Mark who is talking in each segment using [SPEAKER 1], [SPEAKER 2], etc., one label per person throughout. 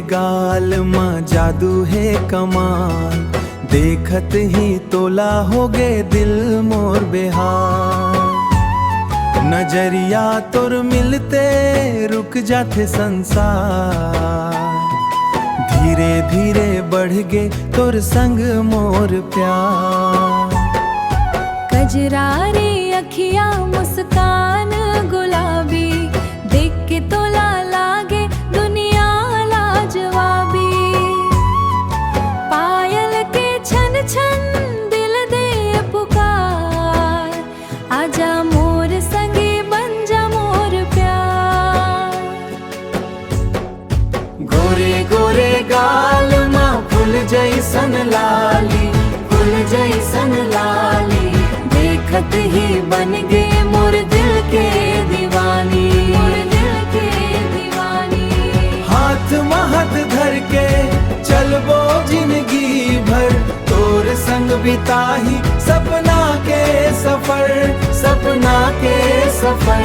[SPEAKER 1] गाल माँ जादू है कमाल, देखत ही तोला हो गे दिल मोर बेहाल। नजरिया तोर मिलते रुक जाते संसार, धीरे धीरे बढ़ गे तोर संग मोर प्यार।
[SPEAKER 2] कजरारी अखियाँ मुस्कान गुलाबी, देख के तोला लागे दुनिया लाजवाबी। पायल के छन छन दिल दे पुकार, आजा मोर संगे बन जा मोर प्यार।
[SPEAKER 1] गोरे गोरे गाल माँ फूल जैसन लाली, फूल जैसन लाली, देखत ही बन गे मोर दिल के दीवानी, मोर दिल के दीवानी। हाथ महत धर के चलबो जिंदगी भर, तोर संग बिताही सपना के सफर, सपना के सफर।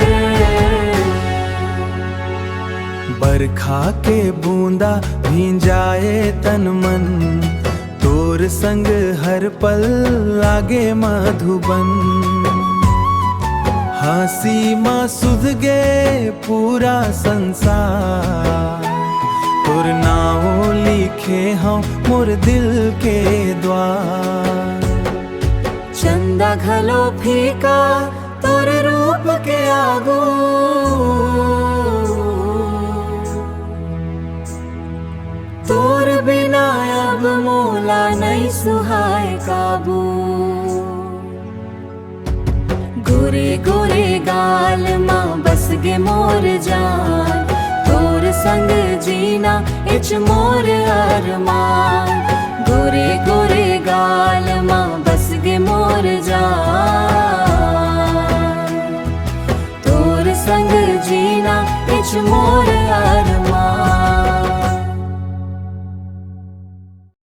[SPEAKER 1] बरखा के बूंदा भींजाए तन मन, तोर संग हर पल लागे मधुबन। हंसी माँ सुध गे पूरा संसार, तोर नाम लिखे हम मोर दिल के द्वार। चंदा घलो फीका तोर रूप के आगू, तोर बिना अब मोला नहीं सुहाए काबू। गोरे गोरे गाल माँ बस गे मोर जान, तोर संग जीना इच मोर अरमान। गोरे गोरे गाल माँ बस गे मोर जान।